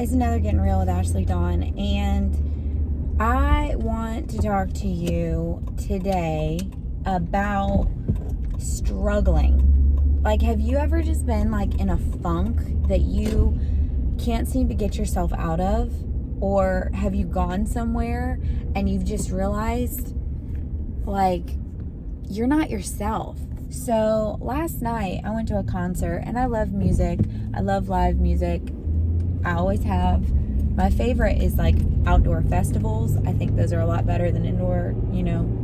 It's another Gettin Real with Ashleydawn, and I want to talk to you today about struggling. Like, have you ever just been like in a funk that you can't seem to get yourself out of? Or have you gone somewhere and you've just realized like you're not yourself? So last night I went to a concert, and I love music. I love live music. I always have. My favorite is like outdoor festivals. I think those are a lot better than indoor,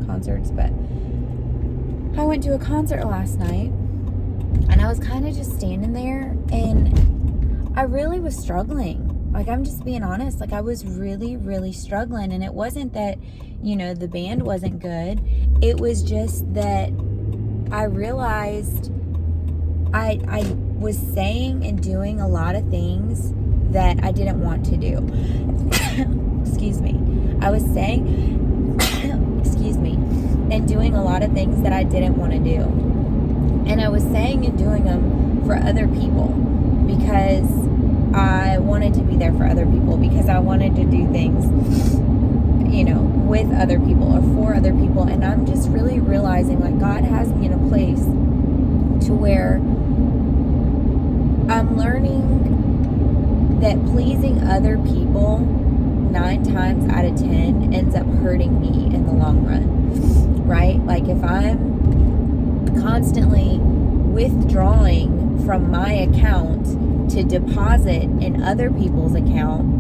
concerts. But I went to a concert last night, and I was kind of just standing there, and I really was struggling. Like, I'm just being honest. Like, I was really, really struggling. And it wasn't that, the band wasn't good. It was just that I realized I was saying and doing a lot of things that I didn't want to do. Excuse me. I was saying, excuse me, and doing a lot of things that I didn't want to do. And I was saying and doing them for other people because I wanted to be there for other people, because I wanted to do things, with other people or for other people. And I'm just really realizing, like, God has me in a place to where I'm learning that pleasing other people 9 times out of 10 ends up hurting me in the long run, right? Like, if I'm constantly withdrawing from my account to deposit in other people's account,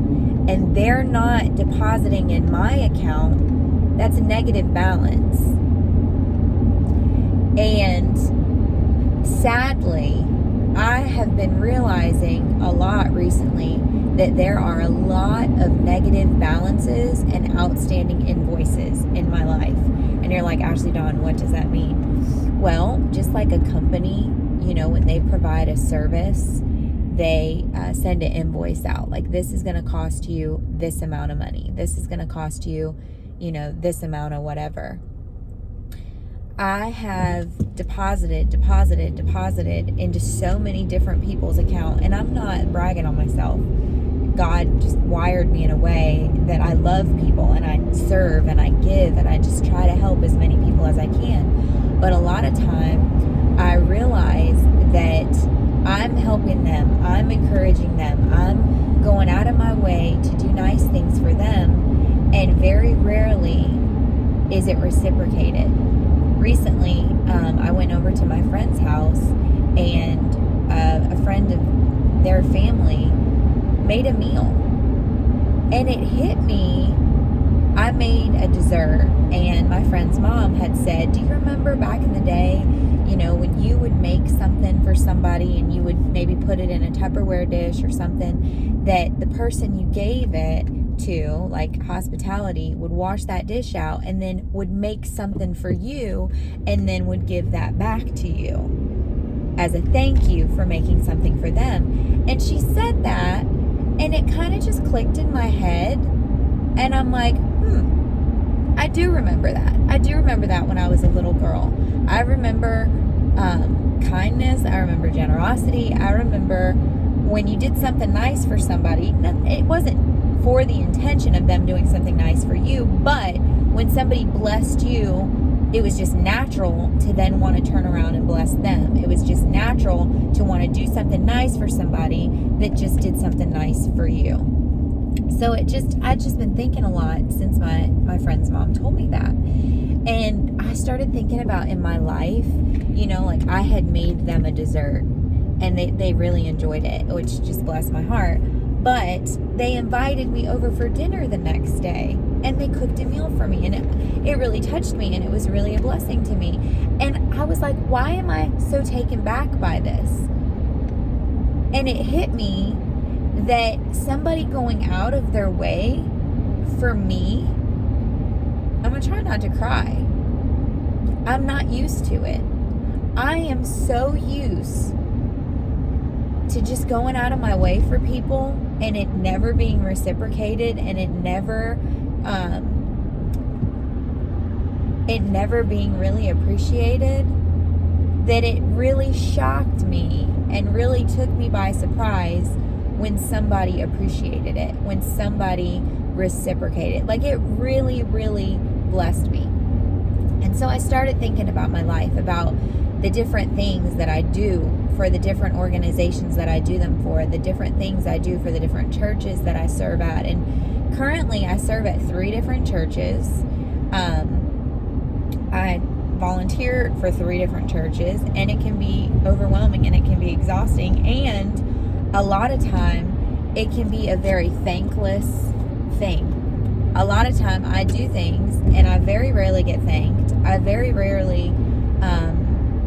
and they're not depositing in my account, that's a negative balance. And sadly, I have been realizing a lot recently that there are a lot of negative balances and outstanding invoices in my life. And you're like, Ashleydawn, what does that mean? Well, just like a company, when they provide a service, they send an invoice out. Like, this is going to cost you this amount of money. This is going to cost you, this amount of whatever. I have deposited into so many different people's account, and I'm not bragging on myself. God just wired me in a way that I love people, and I serve, and I give, and I just try to help as many people as I can. But a lot of time, I realize that I'm helping them, I'm encouraging them, I'm going out of my way to do nice things for them, and very rarely is it reciprocated. Recently, I went over to my friend's house, and a friend of their family made a meal, and it hit me. I made a dessert, and my friend's mom had said, do you remember back in the day, when you would make something for somebody and you would maybe put it in a Tupperware dish or something, that the person you gave it to, like hospitality, would wash that dish out and then would make something for you and then would give that back to you as a thank you for making something for them. And she said that, and it kind of just clicked in my head, and I'm like, I do remember that. I do remember that when I was a little girl. I remember kindness. I remember generosity. I remember when you did something nice for somebody. It wasn't for the intention of them doing something nice for you, but when somebody blessed you, it was just natural to then want to turn around and bless them. It was just natural to want to do something nice for somebody that just did something nice for you. So I've just been thinking a lot since my friend's mom told me that. And I started thinking about in my life, like I had made them a dessert, and they really enjoyed it, which just blessed my heart. But they invited me over for dinner the next day, and they cooked a meal for me, and it really touched me, and it was really a blessing to me. And I was like, why am I so taken back by this? And it hit me that somebody going out of their way for me, I'm going to try not to cry. I'm not used to it. I am so used to just going out of my way for people and it never being reciprocated, and it never being really appreciated, that it really shocked me and really took me by surprise when somebody appreciated it, when somebody reciprocated. Like, it really, really blessed me. And so I started thinking about my life, about the different things that I do for the different organizations that I do them for, the different things I do for the different churches that I serve at. And currently I serve at 3 different churches. I volunteer for 3 different churches, and it can be overwhelming and it can be exhausting. And a lot of time it can be a very thankless thing. A lot of time I do things and I very rarely get thanked. I very rarely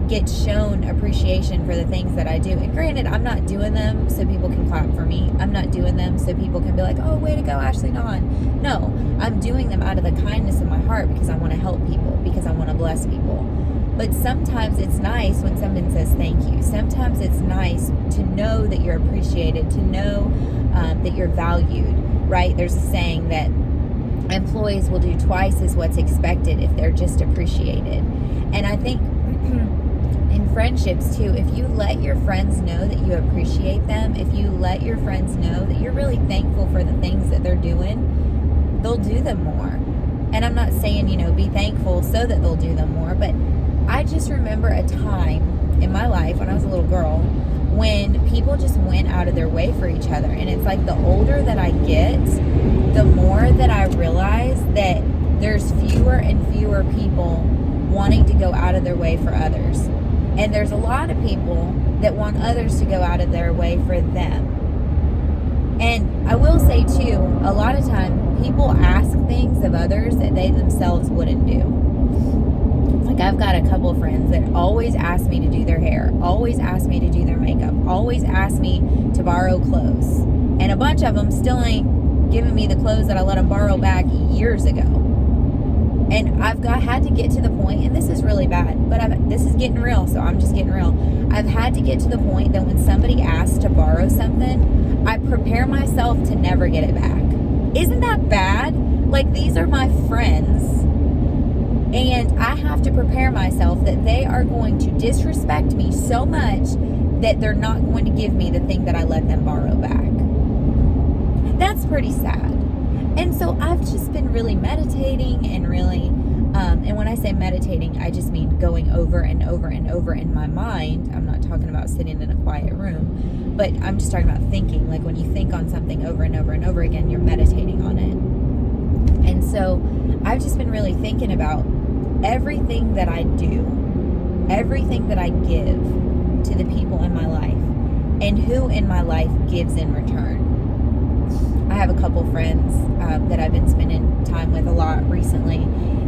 get shown appreciation for the things that I do. And granted, I'm not doing them so people can clap for me. I'm not doing them so people can be like, oh, way to go, Ashleydawn. No, I'm doing them out of the kindness of my heart because I want to help people, because I want to bless people. But sometimes it's nice when someone says thank you. Sometimes it's nice to know that you're appreciated, to know that you're valued, right? There's a saying that employees will do twice as what's expected if they're just appreciated. And I think in friendships too, if you let your friends know that you appreciate them, if you let your friends know that you're really thankful for the things that they're doing, they'll do them more. And I'm not saying, be thankful so that they'll do them more, but I just remember a time in my life when I was a little girl when people just went out of their way for each other. And it's like the older that I get, the more that I realize that there's fewer and fewer people wanting to go out of their way for others. And there's a lot of people that want others to go out of their way for them. And I will say too, a lot of time people ask things of others that they themselves wouldn't do. Like, I've got a couple friends that always ask me to do their hair, always ask me to do their makeup, always ask me to borrow clothes. And a bunch of them still ain't giving me the clothes that I let them borrow back years ago. And I've had to get to the point, and this is really bad, but this is getting real, so I'm just getting real. I've had to get to the point that when somebody asks to borrow something, I prepare myself to never get it back. Isn't that bad? Like, these are my friends, and I have to prepare myself that they are going to disrespect me so much that they're not going to give me the thing that I let them borrow back. That's pretty sad. And so I've just been really meditating and really, and when I say meditating, I just mean going over and over and over in my mind. I'm not talking about sitting in a quiet room, but I'm just talking about thinking. Like, when you think on something over and over and over again, you're meditating on it. And so I've just been really thinking about everything that I do, everything that I give to the people in my life, and who in my life gives in return. I have a couple friends that I've been spending time with a lot recently,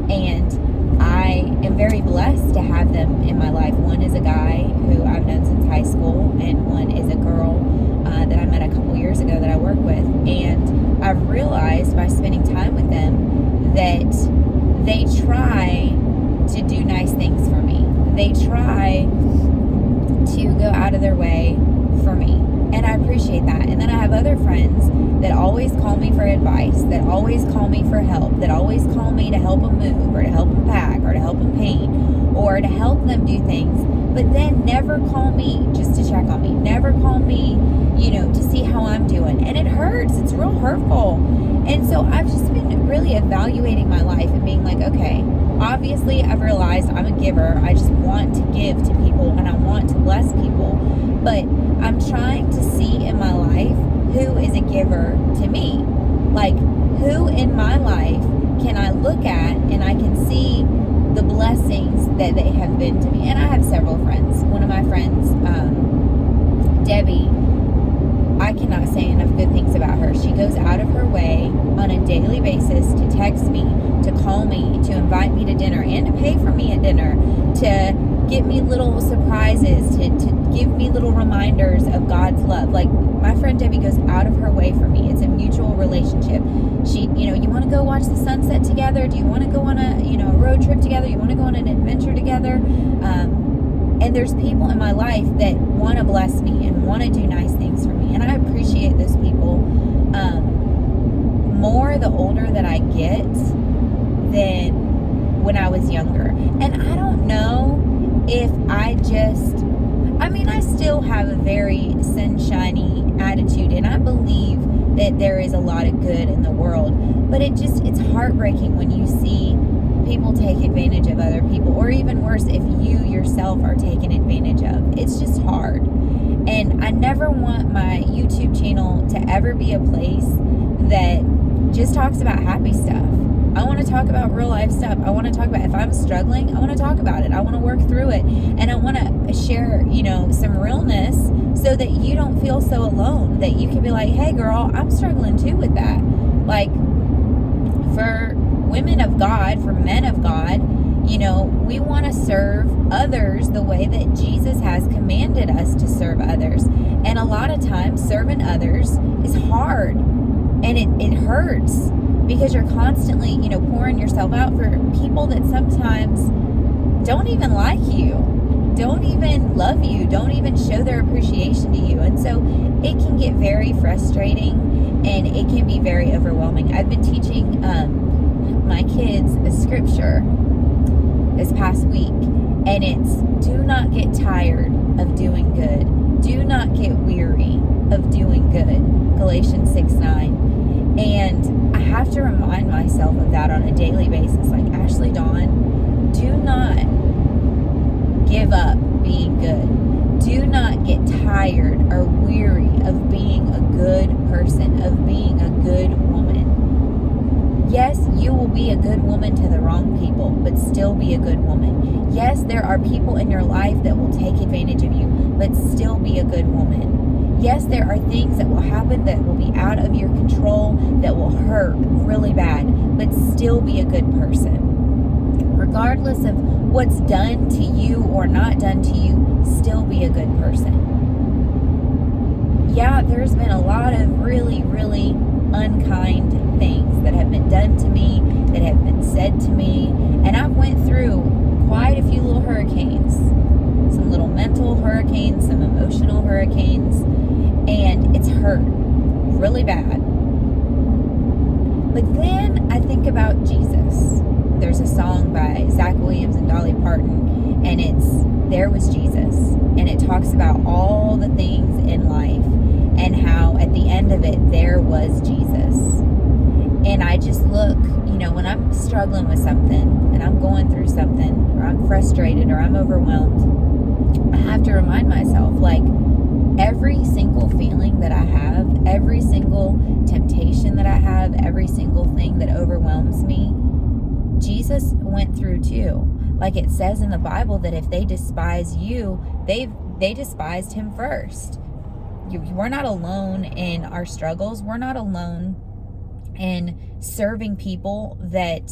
and I am very blessed to have them in my life. One is a guy who I've known since high school, and one is a girl that I met a couple years ago that I work with. And I've realized by spending time with them that they try to do nice things for me. They try to go out of their way for me. And I appreciate that. And then I have other friends that always call me for advice, that always call me for help, that always call me to help them move, or to help them pack, or to help them paint, or to help them do things, but then never call me just to check on me, never call me, to see how I'm doing. And it hurts. It's real hurtful. And so I've just been really evaluating my life and being like, okay, obviously I've realized I'm a giver. I just want to give to people and I want to bless people. But I'm trying to see in my life who is a giver to me. Like, who in my life can I look at and I can see the blessings that they have been to me. And I have several friends. One of my friends, Debbie, I cannot say enough good things about her. She goes out of her way on a daily basis to text me, to call me, to invite me to dinner, and to pay for me at dinner, to give me little surprises, to give me little reminders of God's love. Like, my friend Debbie goes out of her way for me. It's a mutual relationship. She, you want to go watch the sunset together? Do you want to go on a road trip together? You want to go on an adventure together? And there's people in my life that want to bless me and want to do nice things for me. And I appreciate those people more the older that I get than when I was younger. And I don't know if I mean, I still have a very sunshiny attitude, and I believe that there is a lot of good in the world, but it's heartbreaking when you see people take advantage of other people, or even worse, if you yourself are taken advantage of. It's just hard. And I never want my YouTube channel to ever be a place that just talks about happy stuff. I want to talk about real life stuff. I want to talk about, if I'm struggling, I want to talk about it. I want to work through it. And I want to share, some realness so that you don't feel so alone, that you can be like, hey girl, I'm struggling too with that. Like, for women of God, for men of God, we want to serve others the way that Jesus has commanded us to serve others. And a lot of times serving others is hard, and it hurts, because you're constantly, pouring yourself out for people that sometimes don't even like you, don't even love you, don't even show their appreciation to you. And so it can get very frustrating, and it can be very overwhelming. I've been teaching my kids a scripture this past week, and it's, do not get tired of doing good. Do not get weary of doing good. Galatians 6:9. And I have to remind myself of that on a daily basis. Like, Ashleydawn, do not give up being good. Do not get tired or weary of being a good person, of being a good woman. Yes, you will be a good woman to the wrong people, but still be a good woman. Yes, there are people in your life that will take advantage of you, but still be a good woman. Yes, there are things that will happen that will be out of your control, that will hurt really bad, but still be a good person. Regardless of what's done to you or not done to you, still be a good person. Yeah, there's been a lot of really, really unkind things that have been done to me, that have been said to me, and I've went through quite a few little hurricanes, some little mental hurricanes, some emotional hurricanes, and it's hurt really bad. But then I think about Jesus. There's a song by Zach Williams and Dolly Parton, and it's There Was Jesus, and it talks about all the things in life and how at the end of it there was Jesus. And I just look, when I'm struggling with something and I'm going through something, or I'm frustrated or I'm overwhelmed, I have to remind myself, like, every single feeling that I have, every single temptation that I have, every single thing that overwhelms me, Jesus went through too. Like it says in the Bible that if they despise you, they despised him first. We're not alone in our struggles. We're not alone in serving people that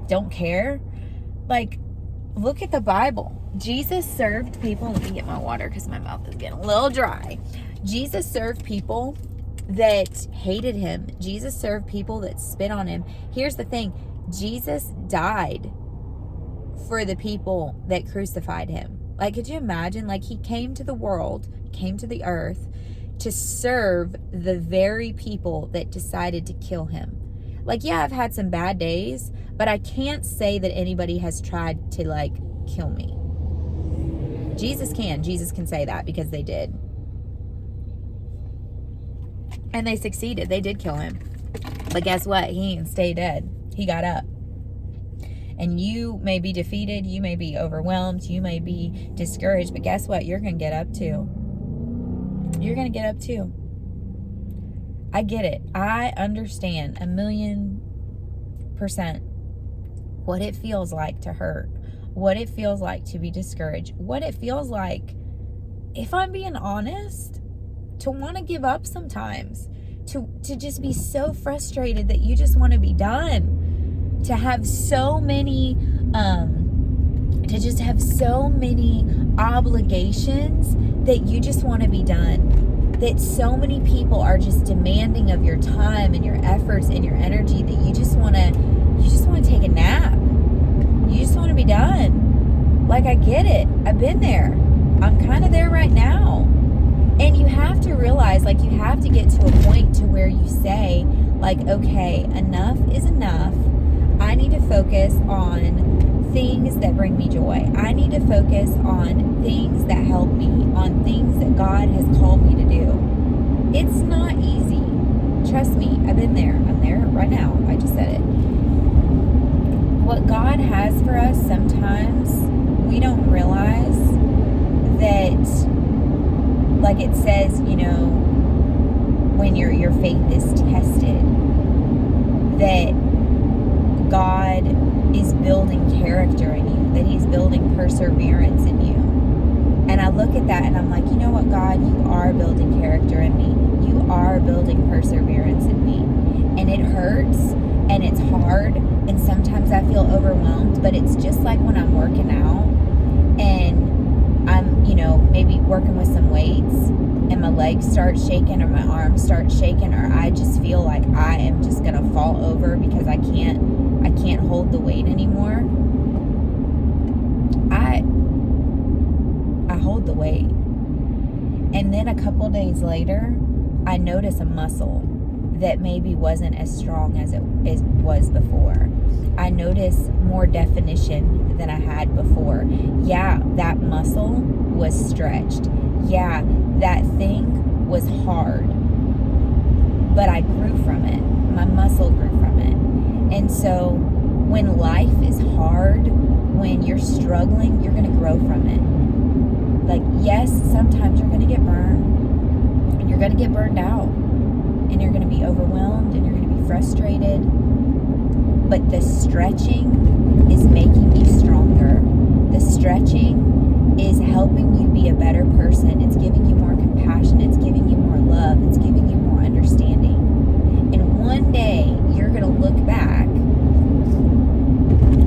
don't care. Like, look at the Bible. Jesus served people. Let me get my water because my mouth is getting a little dry. Jesus served people that hated him. Jesus served people that spit on him. Here's the thing. Jesus died for the people that crucified him. Like, could you imagine? Like, he came to the world, came to the earth to serve the very people that decided to kill him. Like, yeah, I've had some bad days, but I can't say that anybody has tried to, like, kill me. Jesus can. Jesus can say that because they did. And they succeeded. They did kill him. But guess what? He didn't stay dead. He got up. And you may be defeated. You may be overwhelmed. You may be discouraged. But guess what? You're going to get up too. You're going to get up too. I get it. I understand 1,000,000% what it feels like to hurt. What it feels like to be discouraged. What it feels like, if I'm being honest, to want to give up sometimes. To just be so frustrated that you just want to be done. To have so many, obligations that you just want to be done. That so many people are just demanding of your time and your efforts and your energy that you just want to take a nap. You just want to be done. Like, I get it. I've been there. I'm kind of there right now. And you have to realize, like, you have to get to a point to where you say, like, okay, enough is enough. I need to focus on things that bring me joy. I need to focus on things that help me, on things that God has called me to do. It's not easy. Trust me, I've been there. I'm there right now. I just said it. What God has for us, sometimes we don't realize that, like it says, when your faith is tested, that God is building character in you, that He's building perseverance in you. And I look at that and I'm like, you know what, God, you are building character in me. You are building perseverance in me. And it hurts and it's hard and sometimes I feel overwhelmed, but it's just like when I'm working out and I'm, maybe working with some weights and my legs start shaking or my arms start shaking, or I just feel like I am just going to fall over because I can't hold the weight anymore. I hold the weight. And then a couple days later, I notice a muscle that maybe wasn't as strong as it was before. I notice more definition than I had before. Yeah, that muscle was stretched. Yeah, that thing was hard. But I grew from it. My muscle grew from it. And so when life is hard, when you're struggling, you're going to grow from it. Like, yes, sometimes you're going to get burned. And you're going to get burned out. And you're going to be overwhelmed. And you're going to be frustrated. But the stretching is making you stronger. The stretching is helping you be a better person. It's giving you more compassion. It's giving you more love. It's giving you more understanding. And one day, you're going to look back,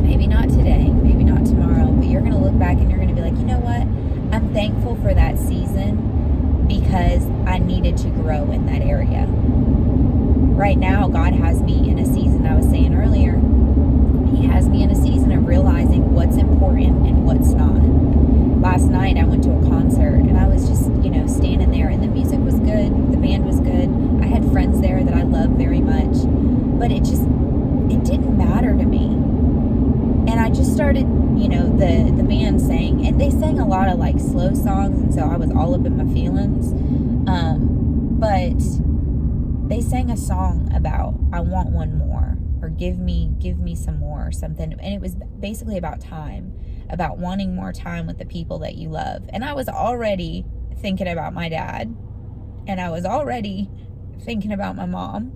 maybe not today, maybe not tomorrow, but you're going to look back and you're going to be like, you know what? I'm thankful for that season because I needed to grow in that area. Right now, God has me in a season, I was saying earlier, He has me in a season of realizing what's important and what's not. Last night, I went to a concert, and I was just, standing there, and the music was good, the band was good, I had friends there that I love very much, but it didn't matter to me. And I just started, the band sang, and they sang a lot of, slow songs, and so I was all up in my feelings, but they sang a song about, I want one more, or give me some more, or something. And it was basically about time, about wanting more time with the people that you love. And I was already thinking about my dad, and I was already thinking about my mom.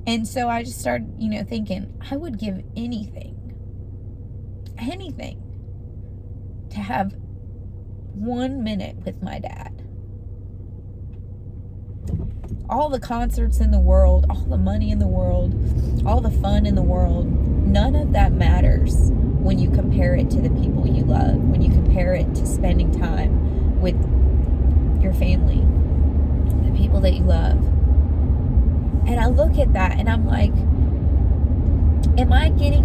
And so I just started, thinking, I would give anything to have 1 minute with my dad. All the concerts in the world, all the money in the world, all the fun in the world, none of that matters when you compare it to the people you love, when you compare it to spending time with your family, the people that you love. And I look at that and I'm like, am I getting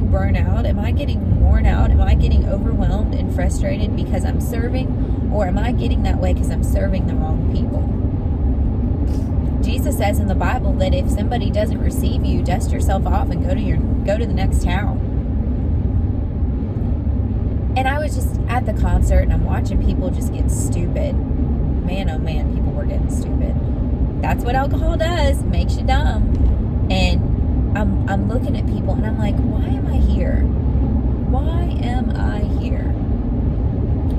burnt out? Am I getting worn out? Am I getting overwhelmed and frustrated because I'm serving? Or am I getting that way because I'm serving the wrong people? Jesus says in the Bible that if somebody doesn't receive you, dust yourself off and go to the next town. And I was just at the concert and I'm watching people just get stupid. Man, oh man, people were getting stupid. That's what alcohol does, makes you dumb. And I'm looking at people and I'm like, why am I here? Why am I here?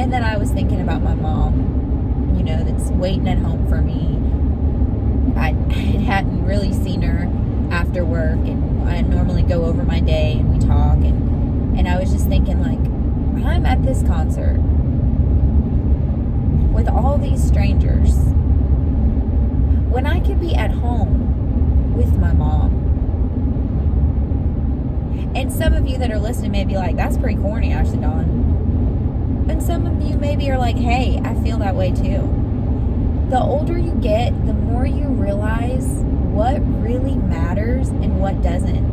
And then I was thinking about my mom, that's waiting at home for me. I hadn't really seen her after work, and I normally go over my day and we talk, and I was just thinking, I'm at this concert with all these strangers when I could be at home with my mom. And some of you that are listening may be like, that's pretty corny, Ashleydawn. And some of you maybe are like, hey, I feel that way too. The older you get, the more you realize what really matters and what doesn't.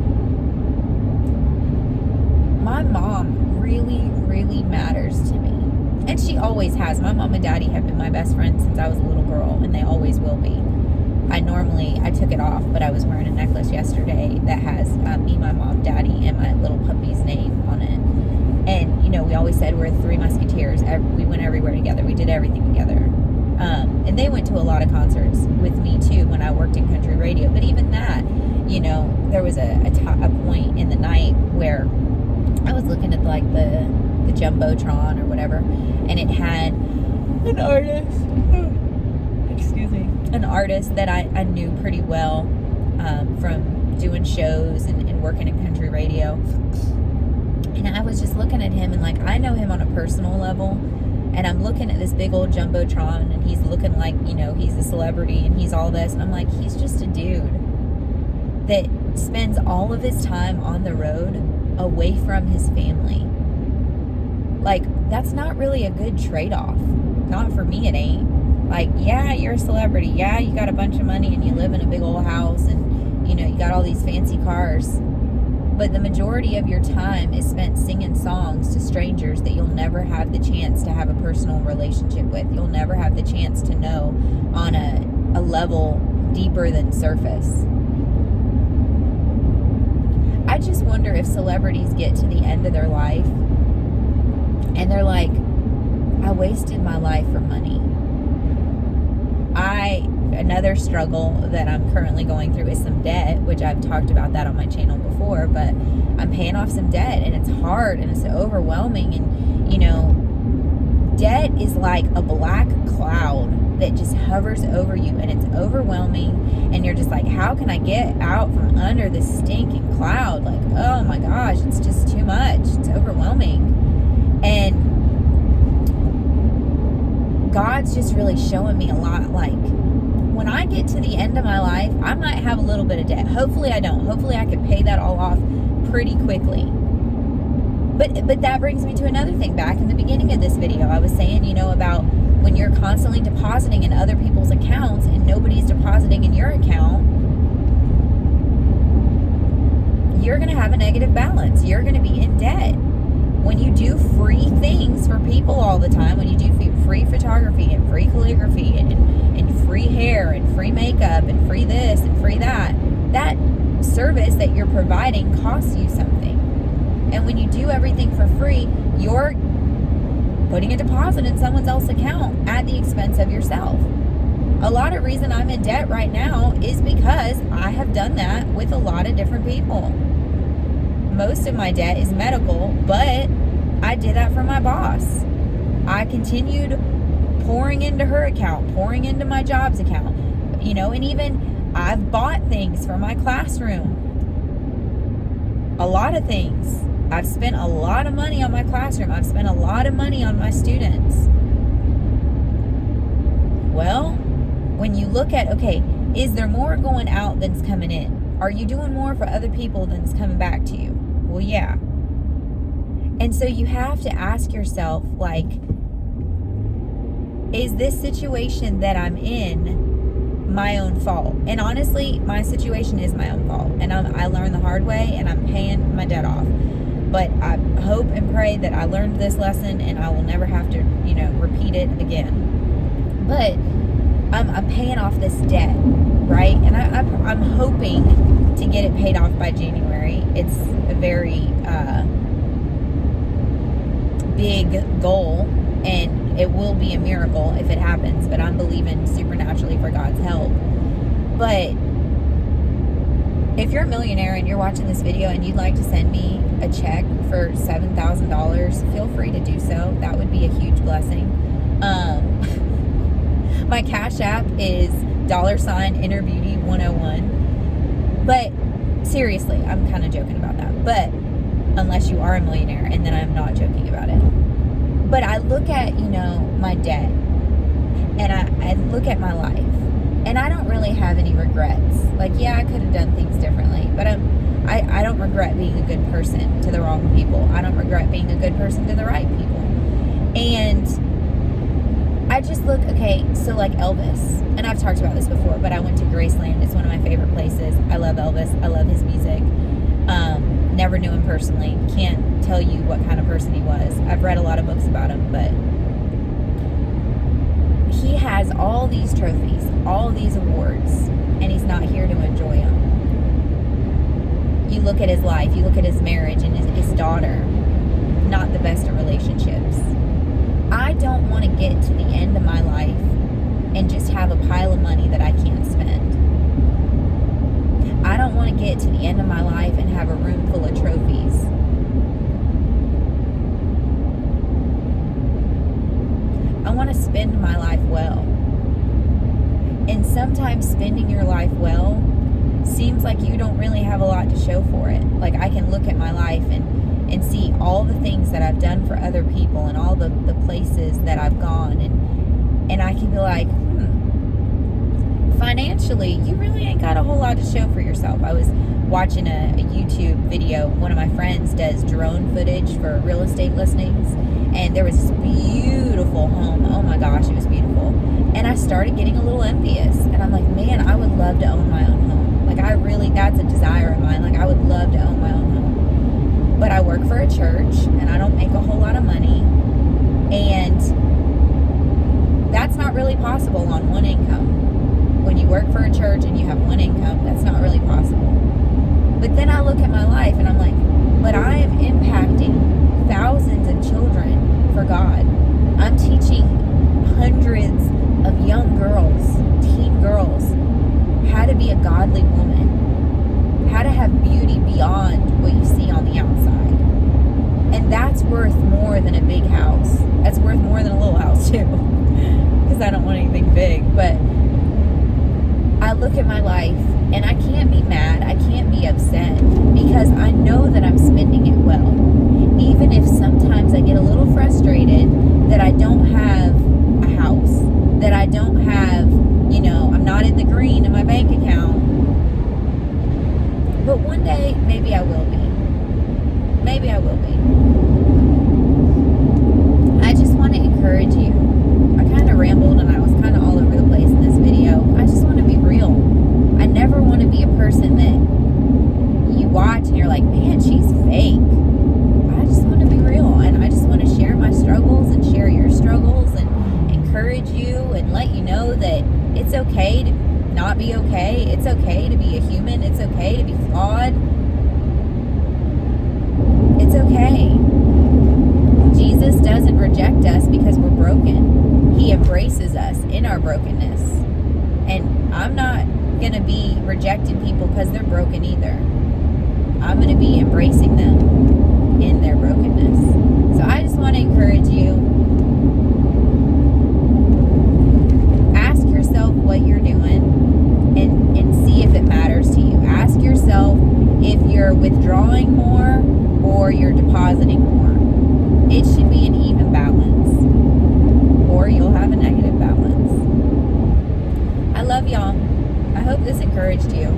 My mom really, really matters to me. And she always has. My mom and daddy have been my best friends since I was a little girl, and they always will be. normally, I took it off, but I was wearing a necklace yesterday that has me, my mom, daddy, and my little puppy's name on it. And, you know, we always said we're three musketeers. We went everywhere together. We did everything together. And they went to a lot of concerts with me, too, when I worked in country radio. But even that, you know, there was a point in the night where I was looking at, like, the Jumbotron or whatever, and it had an artist, an artist that I knew pretty well from doing shows and working in country radio. And I was just looking at him, and like, I know him on a personal level, and I'm looking at this big old Jumbotron, and he's looking like, you know, he's a celebrity and he's all this, and I'm like, he's just a dude that spends all of his time on the road away from his family. Like, that's not really a good trade-off. Not for me, it ain't. Like, yeah, you're a celebrity. Yeah, you got a bunch of money and you live in a big old house and, you know, you got all these fancy cars. But the majority of your time is spent singing songs to strangers that you'll never have the chance to have a personal relationship with. You'll never have the chance to know on a level deeper than surface. I just wonder if celebrities get to the end of their life and they're like, I wasted my life for money. Another struggle that I'm currently going through is some debt, which I've talked about that on my channel before, but I'm paying off some debt, and it's hard and it's overwhelming, and, you know, debt is like a black cloud that just hovers over you, and it's overwhelming, and you're just like, how can I get out from under this stinking cloud? Like, oh my gosh, it's just too much. It's overwhelming. And God's just really showing me a lot. Like, when I get to the end of my life, I might have a little bit of debt. Hopefully I don't. Hopefully I can pay that all off pretty quickly. But that brings me to another thing. Back in the beginning of this video, I was saying, you know, about when you're constantly depositing in other people's accounts and nobody's depositing in your account, you're going to have a negative balance. You're going to be in debt. When you do free things for people all the time, when you do free photography and free calligraphy and free hair and free makeup and free this and free that, that service that you're providing costs you something. And when you do everything for free, you're putting a deposit in someone else's account at the expense of yourself. A lot of reason I'm in debt right now is because I have done that with a lot of different people. Most of my debt is medical, but I did that for my boss. I continued pouring into her account, pouring into my job's account, you know, and even I've bought things for my classroom. A lot of things. I've spent a lot of money on my classroom. I've spent a lot of money on my students. Well, when you look at, okay, is there more going out than's coming in? Are you doing more for other people than's coming back to you? Well, yeah. And so you have to ask yourself, like, is this situation that I'm in my own fault? And honestly, my situation is my own fault. And I learned the hard way, and I'm paying my debt off. But I hope and pray that I learned this lesson and I will never have to, you know, repeat it again. But I'm paying off this debt, right? And I'm hoping to get it paid off by January. It's a very big goal, and it will be a miracle if it happens, but I'm believing supernaturally for God's help. But if you're a millionaire and you're watching this video and you'd like to send me a check for $7,000, feel free to do so. That would be a huge blessing. My Cash App is $innerbeauty101. But seriously, I'm kind of joking about that. But unless you are a millionaire, and then I'm not joking about it. But I look at, you know, my debt, and I look at my life, and I don't really have any regrets. Like, yeah, I could have done things differently, but I don't regret being a good person to the wrong people. I don't regret being a good person to the right people. And I just look, okay, so like Elvis, and I've talked about this before, but I went to Graceland. It's one of my favorite places. I love Elvis. I love his music. Never knew him personally. Can't tell you what kind of person he was. I've read a lot of books about him, but he has all these trophies, all these awards, and he look at his life, you look at his marriage and his daughter, not the best of relationships. I don't want to get to the end of my life and just have a pile of money that I can't spend. I don't want to get to the end of my life and have a room full of trophies. I want to spend my life well. And sometimes spending your life well seems like you don't really have a lot to show for it. Like, I can look at my life and see all the things that I've done for other people and all the places that I've gone, and I can be like, financially, you really ain't got a whole lot to show for yourself. I was watching a YouTube video. One of my friends does drone footage for real estate listings, and there was this beautiful home. Oh my gosh, it was beautiful. And I started getting a little envious, and I'm like, man, I would love to own my own home. Like, that's a desire of mine. Like, I would love to own my own home. But I work for a church, and I don't make a whole lot of money, and that's not really possible on one income. When you work for a church and you have one income, that's not really possible. But then I look at my life and I'm like, but I am impacting thousands of children for God. I'm teaching hundreds of young girls, teen girls, how to be a godly woman, how to have beauty beyond what you see on the outside. And that's worth more than a big house. That's worth more than a little house too, because I don't want anything big. But I look at my life and I can't be mad, I can't be upset, because I know that I'm spending it well. Even if sometimes I get a little frustrated that I don't have a house, that I don't have, I'm not in the green in my bank account. But one day, maybe I will be. Maybe I will be. I just want to encourage you. I kind of rambled and I was kind of all over the place in this video. I just want to be real. I never want to be a person that you watch and you're like, man, she's fake. I just want to be real, and I just want to share my struggles and share your struggles and encourage you and let you know that it's okay to not be okay. It's okay to be a human. It's okay to be flawed. It's okay. Jesus doesn't reject us because we're broken. He embraces us in our brokenness. And I'm not going to be rejecting people because they're broken either. I'm going to be embracing them in their brokenness. So I just want to encourage you. Ask yourself what you're doing and see if it matters to you. Ask yourself if you're withdrawing more or you're depositing more. It should be an even balance, or you'll have a negative balance. I love y'all. I hope this encouraged you.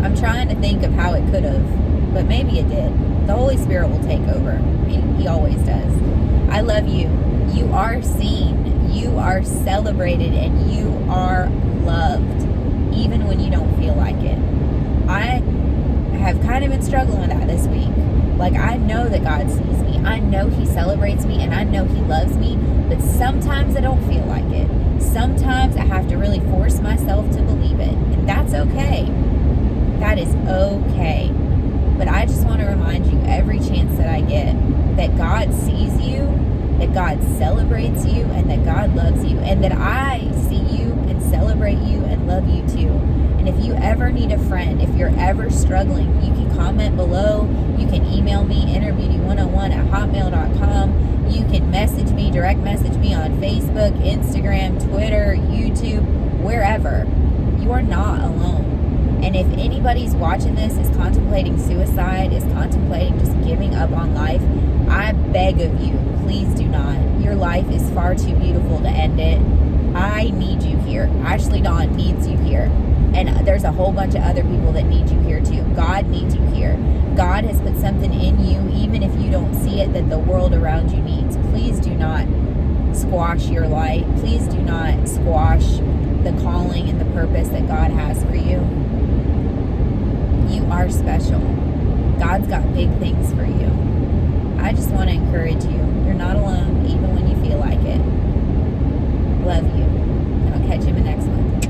I'm trying to think of how it could have, but maybe it did. The Holy Spirit will take over. He always does. I love you. You are seen. You are celebrated, and you are loved, even when you don't feel like it. I have kind of been struggling with that this week. Like, I know that God sees me. I know He celebrates me, and I know He loves me, but sometimes I don't feel like it. Sometimes I have to really force myself to believe it, and that's okay. That is okay. But I just want to remind you every chance that I get that God sees you, that God celebrates you, and that God loves you, and that I see you and celebrate you and love you too. And if you ever need a friend, if you're ever struggling, you can comment below. You can email me, innerbeauty101@hotmail.com. You can message me, direct message me on Facebook, Instagram, Twitter, YouTube, wherever. You are not alone. And if anybody's watching this is contemplating suicide, is contemplating just giving up on life, I beg of you, please do not. Your life is far too beautiful to end it. I need you here. Ashleydawn needs you here. And there's a whole bunch of other people that need you here too. God needs you here. God has put something in you, even if you don't see it, that the world around you needs. Please do not squash your light. Please do not squash the calling and the purpose that God has for you. You are special. God's got big things for you. I just want to encourage you. You're not alone, even when you feel like it. Love you. And I'll catch you in the next one.